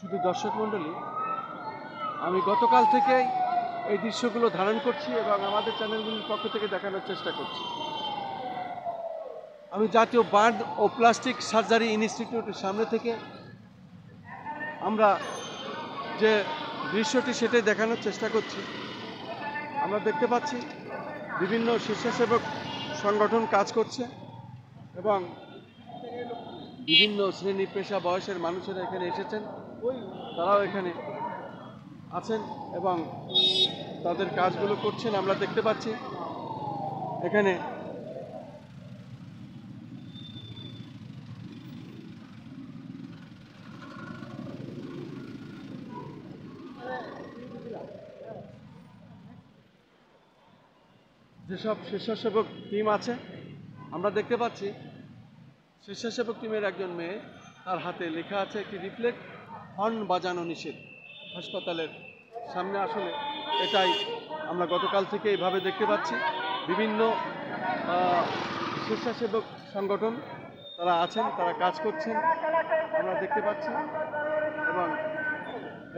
শুধু দর্শক মণ্ডলী, আমি গতকাল থেকেই এই দৃশ্যগুলো ধারণ করছি এবং আমাদের চ্যানেলগুলির পক্ষ থেকে দেখানোর চেষ্টা করছি। আমি জাতীয় বার্ন ও প্লাস্টিক সার্জারি ইনস্টিটিউটের সামনে থেকে আমরা যে দৃশ্যটি সেটাই দেখানোর চেষ্টা করছি। আমরা দেখতে পাচ্ছি বিভিন্ন স্বেচ্ছাসেবক সংগঠন কাজ করছে এবং বিভিন্ন শ্রেণী পেশা বয়সের মানুষেরা এখানে এসেছেন, তারাও এখানে আছেন এবং তাদের কাজগুলো করছেন। আমরা দেখতে পাচ্ছি এখানে যেসব স্বেচ্ছাসেবক টিম আছে, আমরা দেখতে পাচ্ছি স্বেচ্ছাসেবক টিমের একজন মেয়ে, তার হাতে লেখা আছে একটি লিফলেট, হর্ন বাজানো নিষেধ। হাসপাতালের সামনে আসলে এটাই আমরা গতকাল থেকে এইভাবে দেখতে পাচ্ছি। বিভিন্ন স্বেচ্ছাসেবক সংগঠন তারা আছেন, তারা কাজ করছেন আমরা দেখতে পাচ্ছি এবং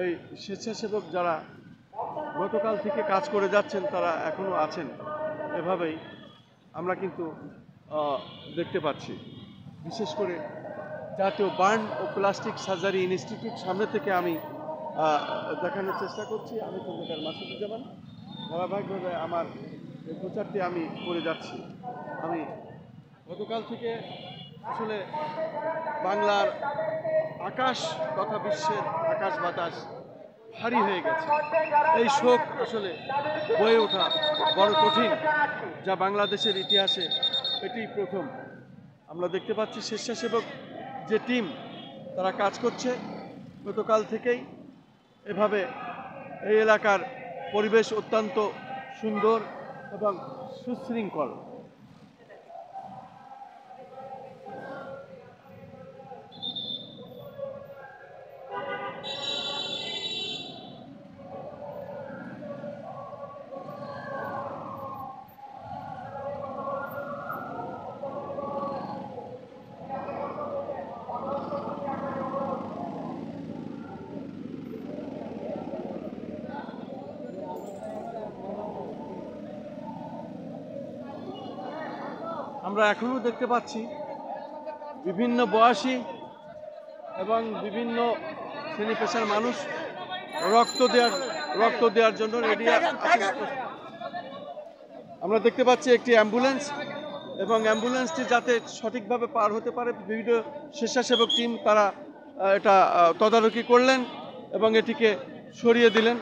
এই স্বেচ্ছাসেবক যারা গতকাল থেকে কাজ করে যাচ্ছেন তারা এখনও আছেন, এভাবেই আমরা কিন্তু দেখতে পাচ্ছি। বিশেষ করে জাতীয় বার্ন ও প্লাস্টিক সার্জারি ইনস্টিটিউট সামনে থেকে আমি দেখানোর চেষ্টা করছি। আমি খন্দকার মাসুদুজ্জামান, ধারাবাহিকভাবে আমার এই প্রচারটি আমি করে যাচ্ছি। আমি গতকাল থেকে আসলে বাংলার আকাশ তথা বিশ্বের আকাশ বাতাস ভারী হয়ে গেছে। এই শোক আসলে বয়ে ওঠা বড় কঠিন, যা বাংলাদেশের ইতিহাসে এটি প্রথম। আমরা দেখতে পাচ্ছি স্বেচ্ছাসেবক যে টিম তারা কাজ করছে গতকাল থেকেই। এভাবে এই এলাকার পরিবেশ অত্যন্ত সুন্দর এবং সুশৃঙ্খল। আমরা এখনও দেখতে পাচ্ছি বিভিন্ন বয়সী এবং বিভিন্ন শ্রেণী পেশার মানুষ রক্ত দেওয়ার জন্য রেডি। আমরা দেখতে পাচ্ছি একটি অ্যাম্বুলেন্স এবং অ্যাম্বুলেন্সটি যাতে সঠিকভাবে পার হতে পারে, বিভিন্ন স্বেচ্ছাসেবক টিম তারা এটা তদারকি করলেন এবং এটিকে সরিয়ে দিলেন।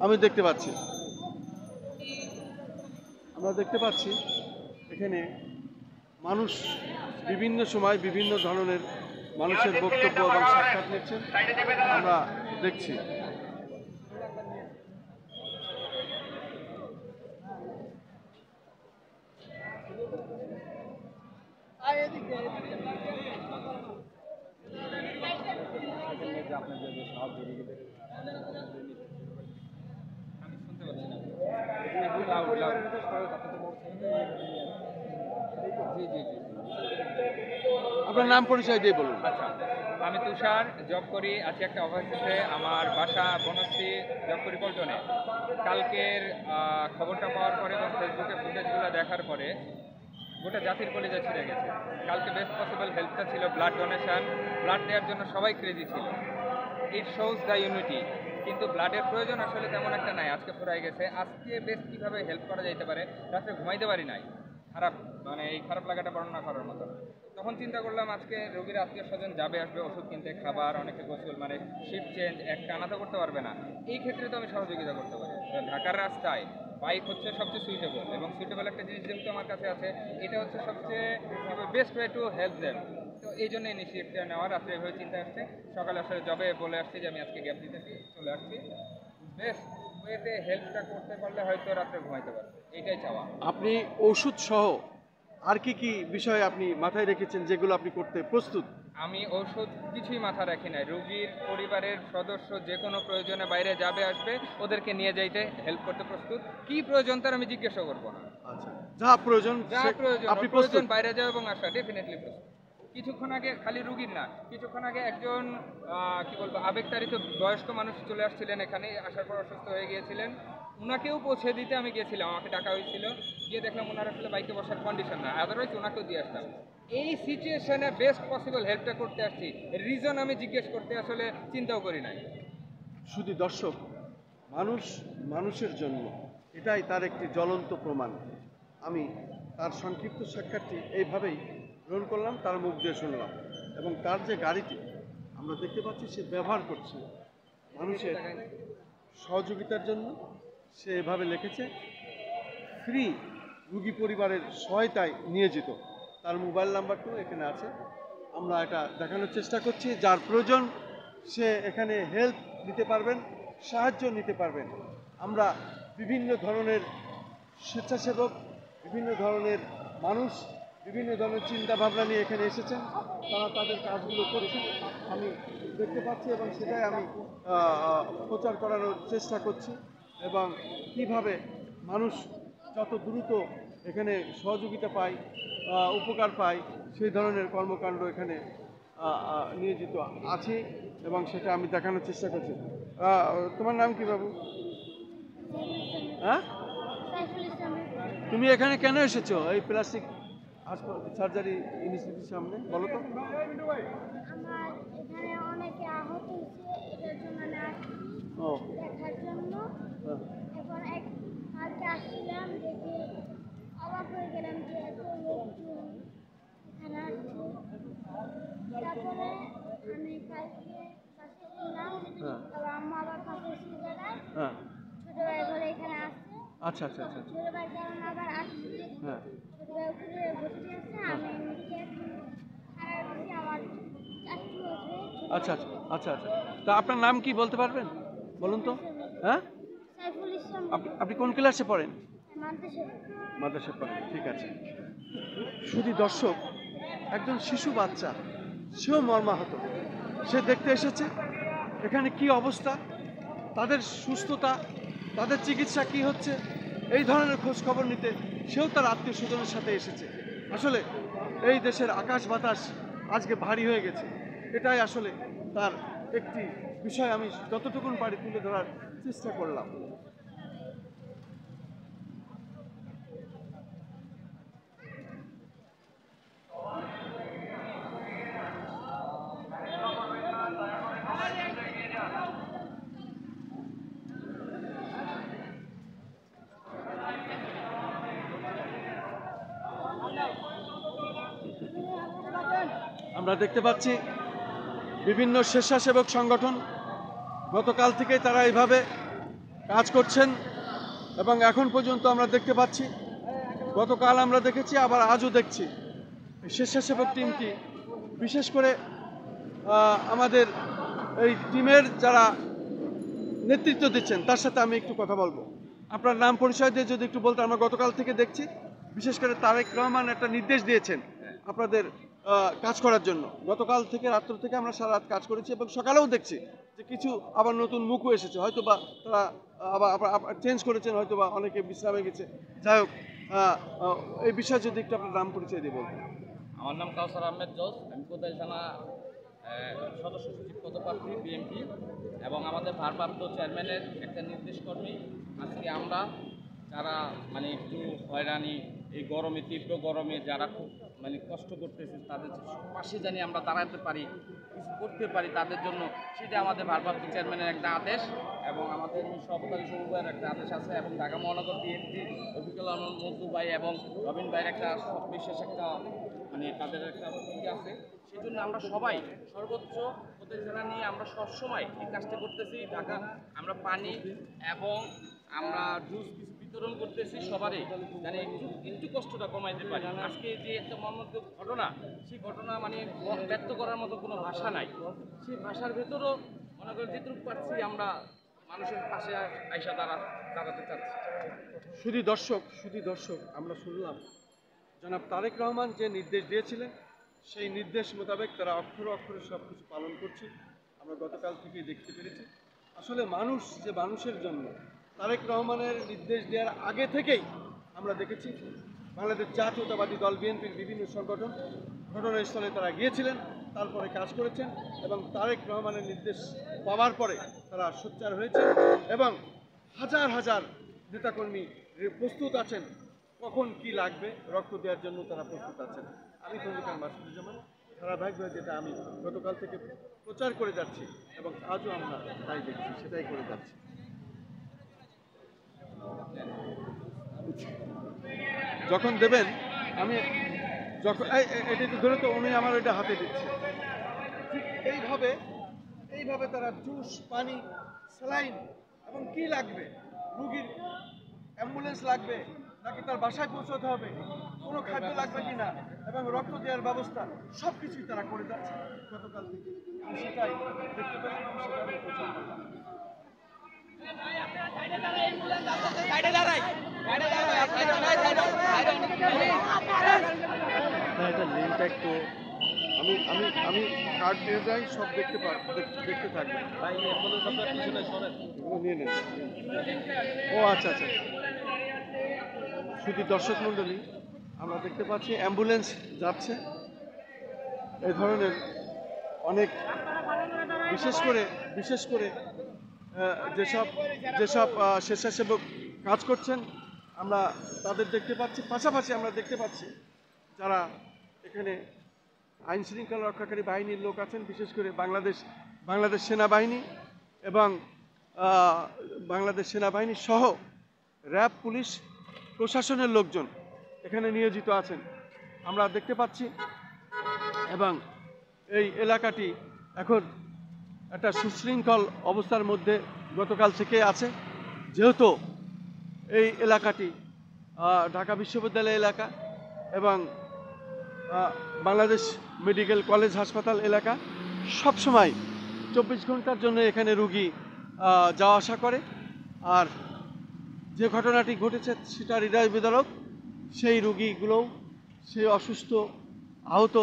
আমরা দেখতে পাচ্ছি এখানে মানুষ বিভিন্ন সময় বিভিন্ন ধরনের মানুষের বক্তব্য এবং সাক্ষাৎ নিচ্ছেন, আমরা দেখছি। আপনার নাম পরিচয় দিয়ে বলুন। আচ্ছা, আমি তুষার, জব করি, আছি একটা অফিসে। আমার বাসা বনশ্রী, জব করি পল্টনে। কালকের খবরটা পাওয়ার পরে এবং ফেসবুকে ফুটেজগুলো দেখার পরে গোটা জাতির কলিজা ছিঁড়ে গেছে। কালকে বেস্ট পসিবল হেল্পটা ছিল ব্লাড ডোনেশন, ব্লাড দেওয়ার জন্য সবাই ক্রেজি ছিল। It shows the unity. কিন্তু ব্লাডের প্রয়োজন আসলে তেমন একটা নাই, আজকে ফুরাই গেছে। আজকে বেশ কীভাবে হেল্প করা যেতে পারে, রাত্রে ঘুমাইতে পারি নাই। এই খারাপ লাগাটা বর্ণনা করার মতো। তখন চিন্তা করলাম আজকে রোগীর আত্মীয় স্বজন যাবে আসবে ওষুধ কিনতে, খাবার, অনেকে গোসল, শিফট চেঞ্জ এক টানা তো করতে পারবে না। এই ক্ষেত্রে তো আমি সহযোগিতা করতে পারি। ঢাকার রাস্তায় বাইক হচ্ছে সবচেয়ে সুইটেবল, এবং সুইটেবল একটা জিনিস যেহেতু আমার কাছে আছে, এটা হচ্ছে সবচেয়ে best way to help them. তো এই জন্য ইনিশিয়েটিভটা নেওয়া। রাত্রে এভাবে চিন্তা আসছে, সকালে আসলে জবে বলে আসছি যে আমি আজকে গ্যাপ দিতেছি, চলে আসছি। বেস্ট ওয়েতে হেল্পটা করতে পারলে হয়তো রাত্রে ঘুমাইতে পারবে, এইটাই চাওয়া। আপনি ওষুধ সহ আর কি বিষয় আপনি মাথায় রেখেছেন যেগুলো আপনি করতে প্রস্তুত? আমি ওষুধ কিছুই মাথা রাখি নাই। রোগীর পরিবারের সদস্য যে কোনো প্রয়োজনে বাইরে যাবে আসবে, ওদেরকে নিয়ে যাইতে হেল্প করতে প্রস্তুত। কি প্রয়োজন তার আমি জিজ্ঞাসা করবো না। আচ্ছা, যা প্রয়োজন আপনি প্রয়োজন বাইরে যাও এবং আসা, ডেফিনেটলি প্রস্তুত। কিছুক্ষণ আগে খালি রুগীর না, কিছুক্ষণ আগে একজন কি বলবো আবেগতাড়িত বয়স্ক মানুষ চলে আসছিলেন এখানে, আসার পর অসুস্থ হয়ে গিয়েছিলেন। ওনাকেও পৌঁছে দিতে আমি গেছিলাম, আমাকে ডাকা হয়েছিল, গিয়ে দেখলাম ওনার আসলে বাইকে বসার কন্ডিশন না, আদারওয়াইজ ওনাকেও দিয়ে আসতাম। এই সিচুয়েশনে বেস্ট পসিবল হেল্পটা করতে আসছি, রিজন আমি জিজ্ঞেস করতে আসলে চিন্তাও করি নাই। শুধু দর্শক, মানুষ মানুষের জন্য, এটাই তার একটি জ্বলন্ত প্রমাণ। আমি তার সংক্ষিপ্ত সাক্ষাৎটি এইভাবেই গ্রহণ করলাম, তার মুখ দিয়ে শুনলাম। এবং তার যে গাড়িটি আমরা দেখতে পাচ্ছি সে ব্যবহার করছে মানুষের সহযোগিতার জন্য, সে এভাবে লিখেছে ফ্রি রুগী পরিবারের সহায়তায় নিয়োজিত। তার মোবাইল নাম্বারটাও এখানে আছে, আমরা এটা দেখানোর চেষ্টা করছি। যার প্রয়োজন সে এখানে হেল্প নিতে পারবেন, সাহায্য নিতে পারবেন। আমরা বিভিন্ন ধরনের স্বেচ্ছাসেবক, বিভিন্ন ধরনের মানুষ, বিভিন্ন ধরনের চিন্তা ভাবনা নিয়ে এখানে এসেছেন, তারা তাদের কাজগুলো করছেন আমি দেখতে পাচ্ছি, এবং সেটাই আমি প্রচার করানোর চেষ্টা করছি। এবং কিভাবে মানুষ যত দ্রুত এখানে সহযোগিতা পায়, উপকার পায়, সেই ধরনের কর্মকাণ্ড এখানে নিয়োজিত আছে, এবং সেটা আমি দেখানোর চেষ্টা করছি। তোমার নাম কি বাবু? হ্যাঁ, তুমি এখানে কেন এসেছো এই প্লাস্টিক সার্জারি ইনস্টিটিউটের সামনে, বলো তো? আমার এখানে অনেকে আহত হয়েছে, এটার জন্য আমি আসছি ও দেখার জন্য। হ্যাঁ, এখন কালকে আসছিলাম, দেখে অবাক হয়ে গেলাম যে এত লোকজন এখানে আসছে। তারপরে আমি কালকে বাসে ছিলাম, হ্যাঁ, আবার আম্মা আবার পাশে জায়গায় হ্যাঁ, ছোট ভাই ঘরে এখানে আসছে। আচ্ছা আচ্ছা আচ্ছা, ছোট ভাই কারণ আবার আসছে, হ্যাঁ, ছোট ভাই উপরে ভর্তি আছে, আমি এমনিতে এখন খারাপ আছি, আমার চাকরি হয়েছে। আচ্ছা আচ্ছা আচ্ছা আচ্ছা। তা আপনার নাম কি বলতে পারবেন, বলুন তো? হ্যাঁ, সাইফুল ইসলাম আপনি কোন ক্লাসে পড়েন? মাদ্রাসা। মাদ্রাসা পড়েন, ঠিক আছে। শুধু দর্শক, একজন শিশু বাচ্চা, সেও মর্মাহত, সে দেখতে এসেছে এখানে কি অবস্থা, তাদের সুস্থতা, তাদের চিকিৎসা কি হচ্ছে, এই ধরনের খোঁজ খবর নিতে সেও তার আত্মীয় স্বজনের সাথে এসেছে। আসলে এই দেশের আকাশ বাতাস আজকে ভারী হয়ে গেছে, এটাই আসলে তার একটি বিষয় আমি যতটুকুন পারি তুলে ধরার চেষ্টা করলাম। আমরা দেখতে পাচ্ছি বিভিন্ন স্বেচ্ছাসেবক সংগঠন গতকাল থেকে তারা এইভাবে কাজ করছেন, এবং এখন পর্যন্ত আমরা দেখতে পাচ্ছি, গতকাল আমরা দেখেছি, আবার আজও দেখছি এই স্বেচ্ছাসেবক টিমটি, বিশেষ করে আমাদের এই টিমের যারা নেতৃত্ব দিচ্ছেন তার সাথে আমি একটু কথা বলবো। আপনার নাম পরিচয় দিয়ে যদি একটু বলতে। আমরা গতকাল থেকে দেখছি বিশেষ করে তারেক রহমান একটা নির্দেশ দিয়েছেন আপনাদের কাজ করার জন্য। গতকাল থেকে রাত্র থেকে আমরা সারা রাত কাজ করেছি, এবং সকালেও দেখছি যে কিছু আবার নতুন মুখও এসেছে, হয়তো বা তারা আবার চেঞ্জ করেছেন, হয়তো বা অনেকে বিশ্রামে গেছে। যাই হোক, এই বিষয়ে যদি একটু আপনার নাম পরিচয় দিয়ে বলতেন। আমার নাম কাউসার আহমেদ জজ, আমি কোদাইল থানা সদস্য সচিব পদপ্রার্থী বিএনপি, এবং আমাদের ভারপ্রাপ্ত চেয়ারম্যানের একটা নির্দেশ কর্মী। আজকে আমরা যারা মানে একটু হয়রানি, এই গরমে, তীব্র গরমে যারা খুব মানে কষ্ট করতেছে, তাদের পাশে জানি আমরা দাঁড়াতে পারি, কিছু করতে পারি তাদের জন্য, সেটা আমাদের ভারপ্রাপ্ত চেয়ারম্যানের একটা আদেশ, এবং আমাদের সহকারী সমবায়ের একটা আদেশ আছে, এবং ঢাকা মহানগর বিএনপি রফিকুল আহমদ মজদু ভাই এবং রবিন ভাইয়ের একটা বিশেষ একটা মানে তাদের একটা ভূমিকা আছে। সেই জন্য আমরা সবাই সর্বোচ্চ প্রতিযোগিতা নিয়ে আমরা সবসময় এই কাজটা করতেছি। ঢাকা আমরা পানি এবং আমরা জুস বিতরণ করতেছি সবারই, মানে একটু কষ্টটা কমাইতে পারি। আজকে যে একটা মর্মান্তিক ঘটনা, সেই ঘটনা মানে ব্যক্ত করার মতো কোনো ভাষা নাই। সেই ভাষার ভেতরও মনে করি যেটুকু পারছি আমরা মানুষের পাশে আইসা দাঁড়াতে চাচ্ছি। শুধু দর্শক, আমরা শুনলাম জনাব তারেক রহমান যে নির্দেশ দিয়েছিলেন, সেই নির্দেশ মোতাবেক তারা অক্ষরে অক্ষরে সব কিছু পালন করছে। আমরা গতকাল থেকেই দেখতে পেরেছি। আসলে মানুষ যে মানুষের জন্য, তারেক রহমানের নির্দেশ দেওয়ার আগে থেকেই আমরা দেখেছি বাংলাদেশ জাতীয়তাবাদী দল বিএনপির বিভিন্ন সংগঠন ঘটনাস্থলে তারা গিয়েছিলেন, তারপরে কাজ করেছেন এবং তারেক রহমানের নির্দেশ পাওয়ার পরে তারা সোচ্চার হয়েছে এবং হাজার হাজার নেতাকর্মী প্রস্তুত আছেন, কখন কি লাগবে রক্ত দেওয়ার জন্য তারা প্রস্তুত আছেন। আমি খন্দকার মাসুদুজ্জামান ধারাবাহিকভাবে যেটা আমি গতকাল থেকে প্রচার করে যাচ্ছি এবং আজও আমরা তাই দেখছি, সেটাই করে যাচ্ছি। যখন দেবেন আমি যখন এটা একটু ধরে তো উনি আমার এটা হাতে দিচ্ছে, ঠিক এইভাবে তারা জুস, পানি, স্যালাইন এবং কি লাগবে, রুগীর অ্যাম্বুলেন্স লাগবে নাকি তার বাসায় পৌঁছাতে হবে, কোনো খাদ্য লাগবে কিনা এবং রক্ত দেওয়ার ব্যবস্থা সব কিছুই তারা করে যাচ্ছে গতকাল থেকে। আমি সেটাই দেখতে পেলাম এবং সেটা আমি প্রচার করলাম। এটা লিঙ্কটা একটু আমি আমি আমি কার্ড নিয়ে যাই, সব দেখতে থাকবে। এগুলো নিয়ে নেন। ও আচ্ছা আচ্ছা, শুধু দর্শক মণ্ডলী, আমরা দেখতে পাচ্ছি অ্যাম্বুলেন্স যাচ্ছে। এই ধরনের অনেক বিশেষ করে যেসব স্বেচ্ছাসেবক কাজ করছেন আমরা তাদের দেখতে পাচ্ছি, পাশাপাশি আমরা দেখতে পাচ্ছি যারা এখানে আইন শৃঙ্খলা রক্ষাকারী বাহিনীর লোক আছেন, বিশেষ করে বাংলাদেশ সেনাবাহিনী এবং বাংলাদেশ সেনাবাহিনী সহ র্যাব, পুলিশ, প্রশাসনের লোকজন এখানে নিয়োজিত আছেন আমরা দেখতে পাচ্ছি। এবং এই এলাকাটি এখন একটা সুশৃঙ্খল অবস্থার মধ্যে গতকাল থেকে আছে, যেহেতু এই এলাকাটি ঢাকা বিশ্ববিদ্যালয় এলাকা এবং বাংলাদেশ মেডিকেল কলেজ হাসপাতাল এলাকা, সবসময় 24 ঘন্টার জন্য এখানে রুগী যাওয়া আসা করে। আর যে ঘটনাটি ঘটেছে সেটা হৃদয় বিদারক, সেই রুগীগুলোও, সেই অসুস্থ আহত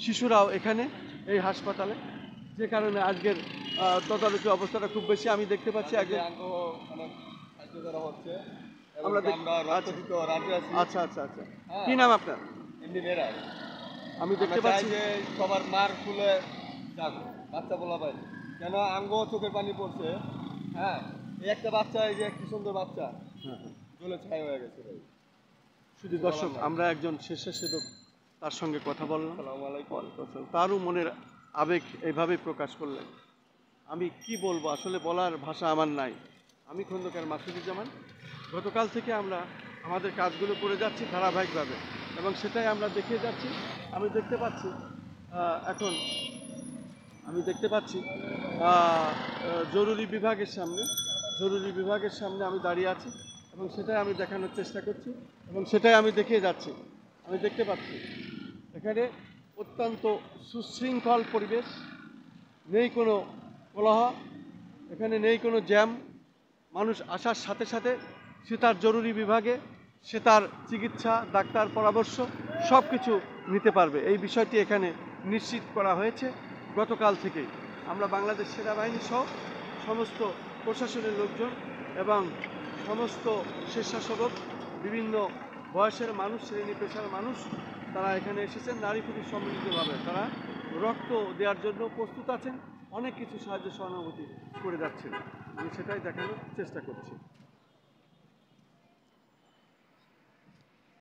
শিশুরাও এখানে এই হাসপাতালে, যে কারণে আজকের তদারকি অবস্থাটা খুব বেশি আমি দেখতে পাচ্ছি। আচ্ছা আচ্ছা আচ্ছা, কি নাম আপনার? আমি দেখতে পাচ্ছি যে সবার মার খুলে যাক বাচ্চা বলা পাই কেন আঙ্গ চোখের পানি পড়ছে। হ্যাঁ, এই একটা বাচ্চা, এই যে কি সুন্দর বাচ্চা জ্বলে ছাই হয়ে গেছে ভাই। শুধু দর্শক, আমরা একজন স্বেচ্ছাসেবক তার সঙ্গে কথা বললাম, আসসালামু আলাইকুম। তারও মনের আবেগ এইভাবেই প্রকাশ করলেন। আমি কি বলবো, আসলে বলার ভাষা আমার নাই। আমি খন্দকার মাসুদুজ্জামান, গতকাল থেকে আমরা আমাদের কাজগুলো করে যাচ্ছি ধারাবাহিকভাবে এবং সেটাই আমরা দেখিয়ে যাচ্ছি। আমি দেখতে পাচ্ছি জরুরি বিভাগের সামনে আমি দাঁড়িয়ে আছি এবং সেটাই আমি দেখানোর চেষ্টা করছি এবং সেটাই আমি দেখিয়ে যাচ্ছি। আমি দেখতে পাচ্ছি এখানে অত্যন্ত সুশৃঙ্খল পরিবেশ, নেই কোনো কোলাহল, এখানে নেই কোনো জ্যাম। মানুষ আসার সাথে সাথে সে তার জরুরি বিভাগে সে তার চিকিৎসা, ডাক্তার পরামর্শ সব কিছু নিতে পারবে। এই বিষয়টি এখানে নিশ্চিত করা হয়েছে গতকাল থেকেই। আমরা বাংলাদেশ সেনাবাহিনী সহ সমস্ত প্রশাসনের লোকজন এবং সমস্ত স্বেচ্ছাসেবক, বিভিন্ন বয়সের মানুষ, শ্রেণী পেশার মানুষ, তারা এখানে এসেছেন নারী পুরুষ সম্মিলিতভাবে। তারা রক্ত দেওয়ার জন্য প্রস্তুত আছেন, অনেক কিছু সাহায্য সহানুভূতি করে যাচ্ছেন। আমি সেটাই দেখানোর চেষ্টা করছি।